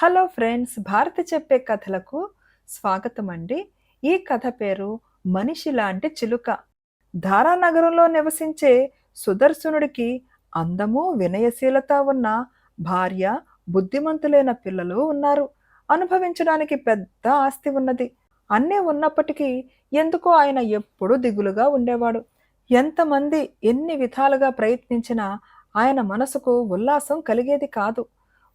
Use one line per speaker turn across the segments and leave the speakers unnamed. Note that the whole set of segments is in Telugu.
హలో ఫ్రెండ్స్, భారతి చెప్పే కథలకు స్వాగతం అండి. ఈ కథ పేరు మనిషి లాంటి చిలుక. ధారానగరంలో నివసించే సుదర్శనుడికి అందము, వినయశీలత ఉన్న భార్య, బుద్ధిమంతులైన పిల్లలు ఉన్నారు. అనుభవించడానికి పెద్ద ఆస్తి ఉన్నది. అన్నీ ఉన్నప్పటికీ ఎందుకో ఆయన ఎప్పుడూ దిగులుగా ఉండేవాడు. ఎంతమంది ఎన్ని విధాలుగా ప్రయత్నించినా ఆయన మనసుకు ఉల్లాసం కలిగేది కాదు.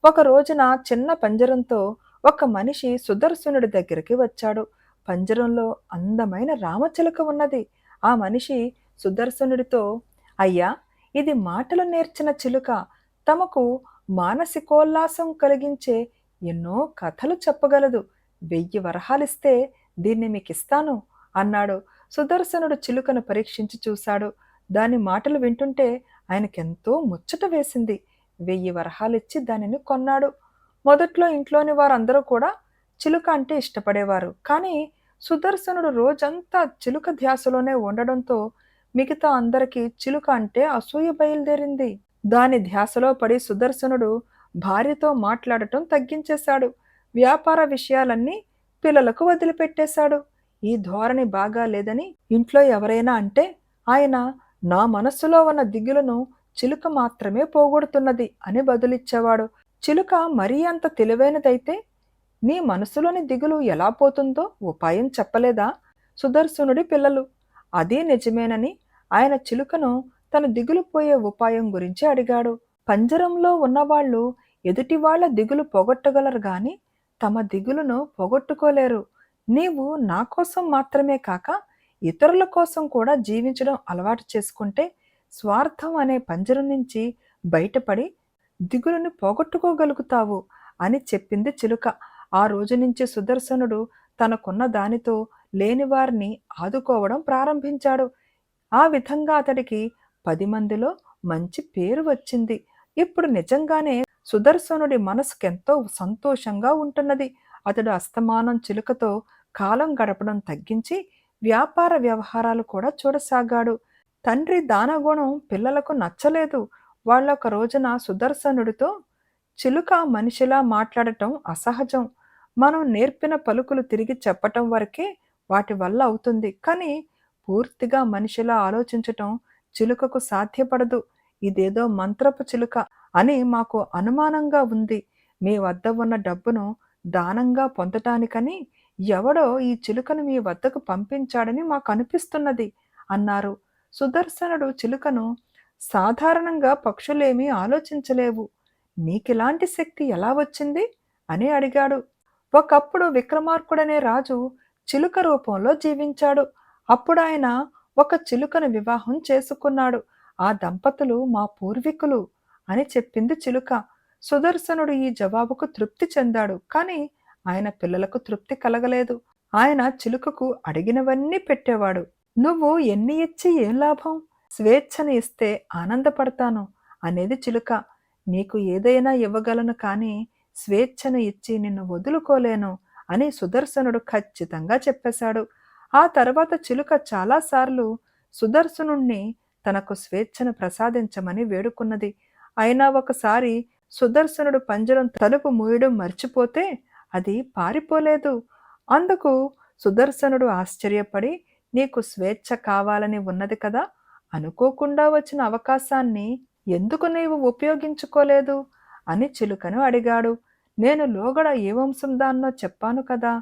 ఒక రోజున చిన్న పంజరంతో ఒక మనిషి సుదర్శనుడి దగ్గరికి వచ్చాడు. పంజరంలో అందమైన రామచిలుక ఉన్నది. ఆ మనిషి సుదర్శనుడితో, అయ్యా, ఇది మాటలు నేర్చిన చిలుక. తమకు మానసికోల్లాసం కలిగించే ఎన్నో కథలు చెప్పగలదు. 1000 వరహాలిస్తే దీన్ని మీకిస్తాను అన్నాడు. సుదర్శనుడు చిలుకను పరీక్షించి చూశాడు. దాని మాటలు వింటుంటే ఆయనకెంతో ముచ్చట వేసింది. 1000 వరహాలిచ్చి దానిని కొన్నాడు. మొదట్లో ఇంట్లోని వారందరూ కూడా చిలుక అంటే ఇష్టపడేవారు. కానీ సుదర్శనుడు రోజంతా చిలుక ధ్యాసలోనే ఉండడంతో మిగతా అందరికీ చిలుక అంటే అసూయ బయలుదేరింది. దాని ధ్యాసలో పడి సుదర్శనుడు భార్యతో మాట్లాడటం తగ్గించేశాడు. వ్యాపార విషయాలన్నీ పిల్లలకు వదిలిపెట్టేశాడు. ఈ ధోరణి బాగా లేదని ఇంట్లో ఎవరైనా అంటే ఆయన, నా మనస్సులో ఉన్న దిగులును చిలుక మాత్రమే పోగొడుతున్నది అని బదులిచ్చేవాడు. చిలుక మరీ అంత తెలివైనదైతే నీ మనసులోని దిగులు ఎలా పోతుందో ఉపాయం చెప్పలేదా? సుదర్శనుడి పిల్లలు. అదీ నిజమేనని ఆయన చిలుకను తన దిగులు పోయే ఉపాయం గురించి అడిగాడు. పంజరంలో ఉన్నవాళ్ళు ఎదుటివాళ్ల దిగులు పోగొట్టగలరు గాని తమ దిగులును పోగొట్టుకోలేరు. నీవు నా కోసం మాత్రమే కాక ఇతరుల కోసం కూడా జీవించడం అలవాటు చేసుకుంటే స్వార్థం అనే పంజరం నుంచి బయటపడి దిగులుని పోగొట్టుకోగలుగుతావు అని చెప్పింది చిలుక. ఆ రోజు నుంచి సుదర్శనుడు తనకున్న దానితో లేనివారిని ఆదుకోవడం ప్రారంభించాడు. ఆ విధంగా అతడికి 10 మందిలో మంచి పేరు వచ్చింది. ఇప్పుడు నిజంగానే సుదర్శనుడి మనసుకెంతో సంతోషంగా ఉంటున్నది. అతడు అస్తమానం చిలుకతో కాలం గడపడం తగ్గించి వ్యాపార వ్యవహారాలు కూడా చూడసాగాడు. తండ్రి దానగుణం పిల్లలకు నచ్చలేదు. వాళ్ళొక రోజున సుదర్శనుడితో, చిలుక మనిషిలా మాట్లాడటం అసహజం. మనం నేర్పిన పలుకులు తిరిగి చెప్పటం వరకే వాటి వల్ల అవుతుంది. కానీ పూర్తిగా మనిషిలా ఆలోచించటం చిలుకకు సాధ్యపడదు. ఇదేదో మంత్రపు చిలుక అని మాకు అనుమానంగా ఉంది. మీ వద్ద ఉన్న డబ్బును దానంగా పొందటానికని ఎవడో ఈ చిలుకను మీ వద్దకు పంపించాడని మాకు అనిపిస్తున్నది అన్నారు. సుదర్శనుడు చిలుకను, సాధారణంగా పక్షులేమీ ఆలోచించలేవు. నీకిలాంటి శక్తి ఎలా వచ్చింది అని అడిగాడు. ఒకప్పుడు విక్రమార్కుడనే రాజు చిలుక రూపంలో జీవించాడు. అప్పుడాయన ఒక చిలుకను వివాహం చేసుకున్నాడు. ఆ దంపతులు మా పూర్వీకులు అని చెప్పింది చిలుక. సుదర్శనుడు ఈ జవాబుకు తృప్తి చెందాడు. కానీ ఆయన పిల్లలకు తృప్తి కలగలేదు. ఆయన చిలుకకు అడిగినవన్నీ పెట్టేవాడు. నువ్వు ఎన్ని ఇచ్చి ఏం లాభం? స్వేచ్ఛను ఇస్తే ఆనందపడతాను అనేది చిలుక. నీకు ఏదైనా ఇవ్వగలను కానీ స్వేచ్ఛను ఇచ్చి నిన్ను వదులుకోలేను అని సుదర్శనుడు ఖచ్చితంగా చెప్పేశాడు. ఆ తర్వాత చిలుక చాలాసార్లు సుదర్శనుణ్ణి తనకు స్వేచ్ఛను ప్రసాదించమని వేడుకున్నది. అయినా ఒకసారి సుదర్శనుడు పంజరం తలుపు మూయడం మర్చిపోతే అది పారిపోలేదు. అందుకు సుదర్శనుడు ఆశ్చర్యపడి, నీకు స్వేచ్ఛ కావాలని ఉన్నది కదా, అనుకోకుండా వచ్చిన అవకాశాన్ని ఎందుకు నీవు ఉపయోగించుకోలేదు అని చిలుకను అడిగాడు. నేను లోగడ ఏ వంశం దాన్నో చెప్పాను కదా,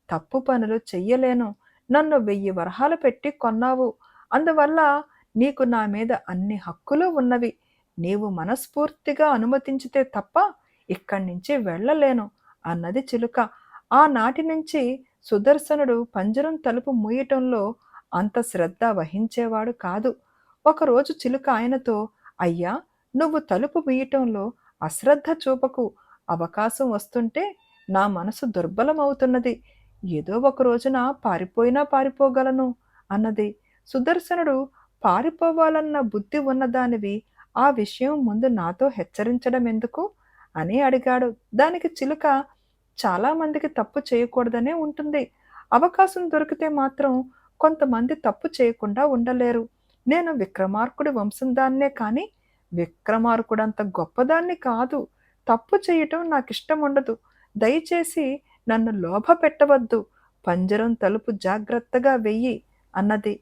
తప్పు పనులు చెయ్యలేను. నన్ను 1000 వరహాలు పెట్టి కొన్నావు. అందువల్ల నీకు నా మీద అన్ని హక్కులు ఉన్నవి. నీవు మనస్ఫూర్తిగా అనుమతించితే తప్ప ఇక్కడి నుంచి వెళ్ళలేను అన్నది చిలుక. ఆనాటి నుంచి సుదర్శనుడు పంజరం తలుపు మూయటంలో అంత శ్రద్ధ వహించేవాడు కాదు. ఒకరోజు చిలుక ఆయనతో, అయ్యా, నువ్వు తలుపు మూయటంలో అశ్రద్ధ చూపకు. అవకాశం వస్తుంటే నా మనసు దుర్బలమవుతున్నది. ఏదో ఒక రోజున పారిపోయినా పారిపోగలను అన్నది. సుదర్శనుడు, పారిపోవాలన్న బుద్ధి ఉన్నదానివి ఆ విషయం ముందు నాతో హెచ్చరించడం ఎందుకు అని అడిగాడు. దానికి చిలుక, చాలా మందికి తప్పు చేయకూడదనే ఉంటుంది. అవకాశం దొరికితే మాత్రం కొంతమంది తప్పు చేయకుండా ఉండలేరు. నేను విక్రమార్కుడి వంశం దాన్నే కానీ విక్రమార్కుడంత గొప్పదాన్ని కాదు. తప్పు చేయటం నాకిష్టం ఉండదు. దయచేసి నన్ను లోభపెట్టవద్దు. పంజరం తలుపు జాగ్రత్తగా వెయ్యి అన్నది.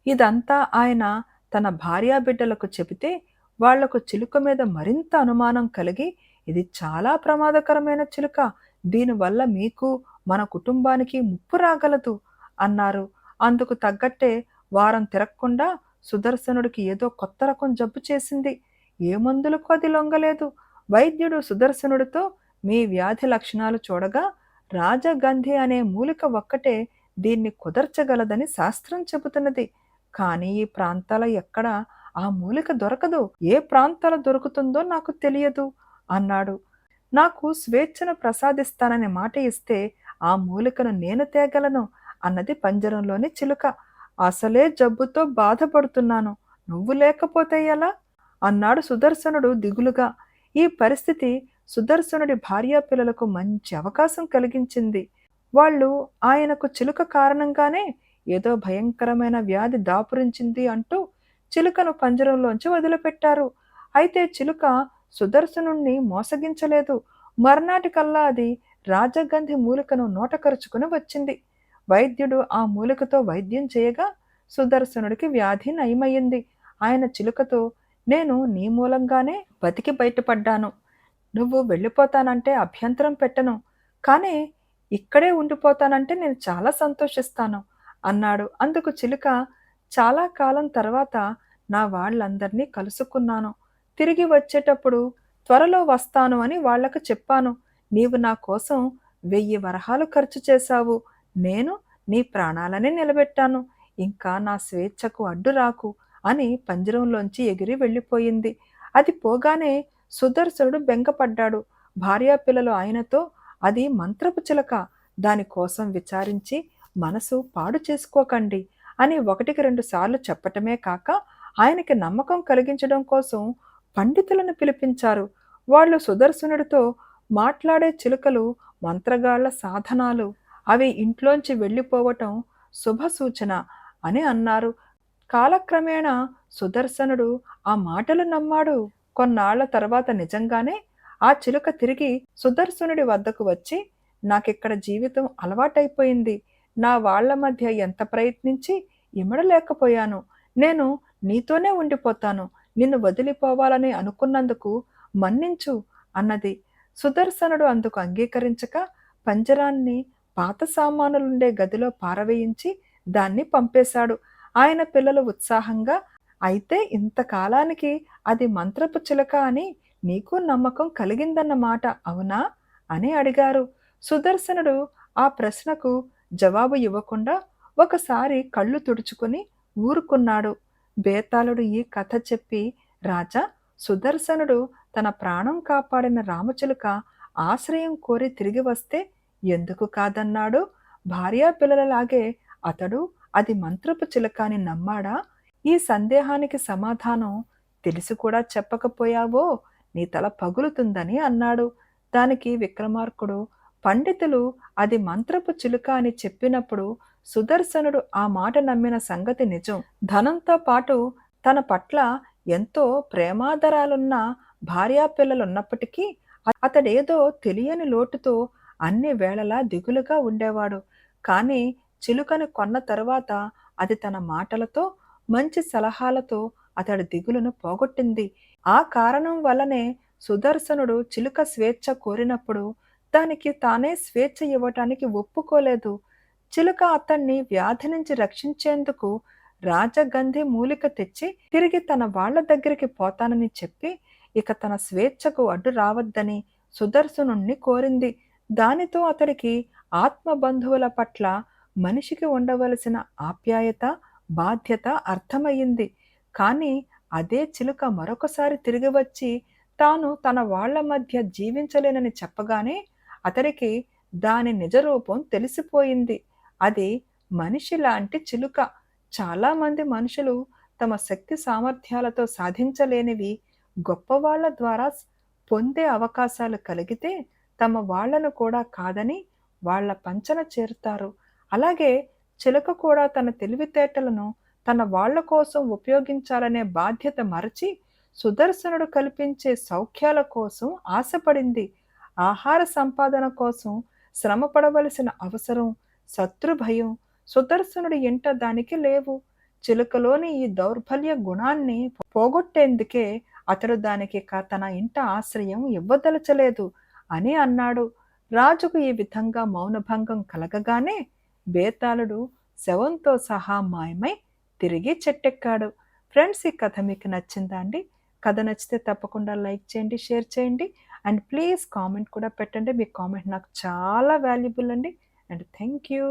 ఇదంతా ఆయన తన భార్యాబిడ్డలకు చెబితే వాళ్లకు చిలుక మీద మరింత అనుమానం కలిగి, ఇది చాలా ప్రమాదకరమైన చిలుక. దీనివల్ల మీకు, మన కుటుంబానికి ముప్పు రాగలదు అన్నారు. అందుకు తగ్గట్టే వారం తిరక్కుండా సుదర్శనుడికి ఏదో కొత్త రకం జబ్బు చేసింది. ఏ మందులకు అది లొంగలేదు. వైద్యుడు సుదర్శనుడితో, మీ వ్యాధి లక్షణాలు చూడగా రాజగంధి అనే మూలిక ఒక్కటే దీన్ని కుదర్చగలదని శాస్త్రం చెబుతున్నది. కానీ ఈ ప్రాంతాల ఎక్కడ ఆ మూలిక దొరకదు. ఏ ప్రాంతాల దొరుకుతుందో నాకు తెలియదు అన్నాడు. నాకు స్వేచ్ఛను ప్రసాదిస్తానని మాట ఇస్తే ఆ మూలికను నేను తేగలను అన్నది పంజరంలోని చిలుక. అసలే జబ్బుతో బాధపడుతున్నాను, నువ్వు లేకపోతే ఎలా అన్నాడు సుదర్శనుడు దిగులుగా. ఈ పరిస్థితి సుదర్శనుడి భార్యాపిల్లలకు మంచి అవకాశం కలిగించింది. వాళ్ళు ఆయనకు చిలుక కారణంగానే ఏదో భయంకరమైన వ్యాధి దాపురించింది అంటూ చిలుకను పంజరంలోంచి వదిలిపెట్టారు. అయితే చిలుక సుదర్శనుణ్ణి మోసగించలేదు. మర్నాటికల్లా అది రాజగంధి మూలికను నోటకరుచుకుని వచ్చింది. వైద్యుడు ఆ మూలికతో వైద్యం చేయగా సుదర్శనుడికి వ్యాధి నయమయ్యింది. ఆయన చిలుకతో, నేను నీ మూలంగానే బతికి బయటపడ్డాను. నువ్వు వెళ్ళిపోతానంటే అభ్యంతరం పెట్టను. కానీ ఇక్కడే ఉండిపోతానంటే నేను చాలా సంతోషిస్తాను అన్నాడు. అందుకు చిలుక, చాలా కాలం తర్వాత నా వాళ్ళందరినీ కలుసుకున్నాను. తిరిగి వచ్చేటప్పుడు త్వరలో వస్తాను అని వాళ్లకు చెప్పాను. నీవు నా కోసం 1000 వరహాలు ఖర్చు చేశావు. నేను నీ ప్రాణాలని నిలబెట్టాను. ఇంకా నా స్వేచ్ఛకు అడ్డు రాకు అని పంజరంలోంచి ఎగిరి వెళ్ళిపోయింది. అది పోగానే సుదర్శనుడు బెంగపడ్డాడు. భార్యాపిల్లలు ఆయనతో, అది మంత్రపు చిలక, దానికోసం విచారించి మనసు పాడు చేసుకోకండి అని 1కి 2 సార్లు చెప్పటమే కాక ఆయనకి నమ్మకం కలిగించడం కోసం పండితులను పిలిపించారు. వాళ్ళు సుదర్శనుడితో, మాట్లాడే చిలుకలు మంత్రగాళ్ల సాధనాలు, అవి ఇంట్లోంచి వెళ్ళిపోవటం శుభ సూచన అని అన్నారు. కాలక్రమేణా సుదర్శనుడు ఆ మాటలు నమ్మాడు. కొన్నాళ్ల తర్వాత నిజంగానే ఆ చిలుక తిరిగి సుదర్శనుడి వద్దకు వచ్చి, నాకిక్కడ జీవితం అలవాటైపోయింది. నా వాళ్ల మధ్య ఎంత ప్రయత్నించి ఇమడలేకపోయాను. నేను నీతోనే ఉండిపోతాను. నిన్ను వదిలిపోవాలని అనుకున్నందుకు మన్నించు అన్నది. సుదర్శనుడు అందుకు అంగీకరించక పంజరాన్ని పాత సామానులుండే గదిలో పారవేయించి దాన్ని పంపేశాడు. ఆయన పిల్లలు ఉత్సాహంగా, అయితే ఇంతకాలానికి అది మంత్రపు చిలక అని నీకు నమ్మకం కలిగిందన్నమాట, అవునా అని అడిగారు. సుదర్శనుడు ఆ ప్రశ్నకు జవాబు ఇవ్వకుండా ఒకసారి కళ్ళు తుడుచుకుని ఊరుకున్నాడు. బేతాళుడు ఈ కథ చెప్పి, రాజా, సుదర్శనుడు తన ప్రాణం కాపాడిన రామచిలుక ఆశ్రయం కోరి తిరిగి వస్తే ఎందుకు కాదన్నాడు? భార్యాపిల్లలలాగే అతడు అది మంత్రపు చిలక అని నమ్మాడా? ఈ సందేహానికి సమాధానం తెలిసి కూడా చెప్పకపోయావో నీ తల పగులుతుందని అన్నాడు. దానికి విక్రమార్కుడు, పండితులు అది మంత్రపు చిలుక అని చెప్పినప్పుడు సుదర్శనుడు ఆ మాట నమ్మిన సంగతి నిజం. ధనంతో పాటు తన పట్ల ఎంతో ప్రేమాదరాలున్న భార్యాపిల్లలున్నప్పటికీ అతడేదో తెలియని లోటుతో అన్ని వేళలా దిగులుగా ఉండేవాడు. కానీ చిలుకను కొన్న తరువాత అది తన మాటలతో, మంచి సలహాలతో అతడి దిగులును పోగొట్టింది. ఆ కారణం వల్లనే సుదర్శనుడు చిలుక స్వేచ్ఛ కోరినప్పుడు దానికి తానే స్వేచ్ఛ ఇవ్వటానికి ఒప్పుకోలేదు. చిలుక అతన్ని వ్యాధి నుంచి రక్షించేందుకు రాజగంధి మూలిక తెచ్చి తిరిగి తన వాళ్ల దగ్గరికి పోతానని చెప్పి ఇక తన స్వేచ్ఛకు అడ్డు రావద్దని సుదర్శనుణ్ణి కోరింది. దానితో అతడికి ఆత్మబంధువుల పట్ల మనిషికి ఉండవలసిన ఆప్యాయత, బాధ్యత అర్థమయ్యింది. కానీ అదే చిలుక మరొకసారి తిరిగి వచ్చి తాను తన వాళ్ల మధ్య జీవించలేనని చెప్పగానే అతడికి దాని నిజరూపం తెలిసిపోయింది. అది మనిషి లాంటి చిలుక. చాలామంది మనుషులు తమ శక్తి సామర్థ్యాలతో సాధించలేనివి గొప్పవాళ్ల ద్వారా పొందే అవకాశాలు కలిగితే తమ వాళ్లను కూడా కాదని వాళ్ల పంచన చేరుతారు. అలాగే చిలుక కూడా తన తెలివితేటలను తన వాళ్ల కోసం ఉపయోగించాలనే బాధ్యత మరచి సుదర్శనుడు కల్పించే సౌఖ్యాల కోసం ఆశపడింది. ఆహార సంపాదన కోసం శ్రమ పడవలసిన అవసరం, శత్రుభయం సుదర్శనుడి ఇంట దానికి లేవు. చిలుకలోని ఈ దౌర్బల్య గుణాన్ని పోగొట్టేందుకే అతడు దానికి తన ఇంట ఆశ్రయం ఇవ్వదలచలేదు అని అన్నాడు. రాజుకు ఈ విధంగా మౌనభంగం కలగగానే బేతాళుడు శవంతో సహా మాయమై తిరిగి చెట్టెక్కాడు. ఫ్రెండ్స్, ఈ కథ మీకు నచ్చిందా అండి? కథ నచ్చితే తప్పకుండా లైక్ చేయండి, షేర్ చేయండి అండ్ ప్లీజ్ కామెంట్ కూడా పెట్టండి. మీ కామెంట్ నాకు చాలా వాల్యుబుల్ అండి. And thank you.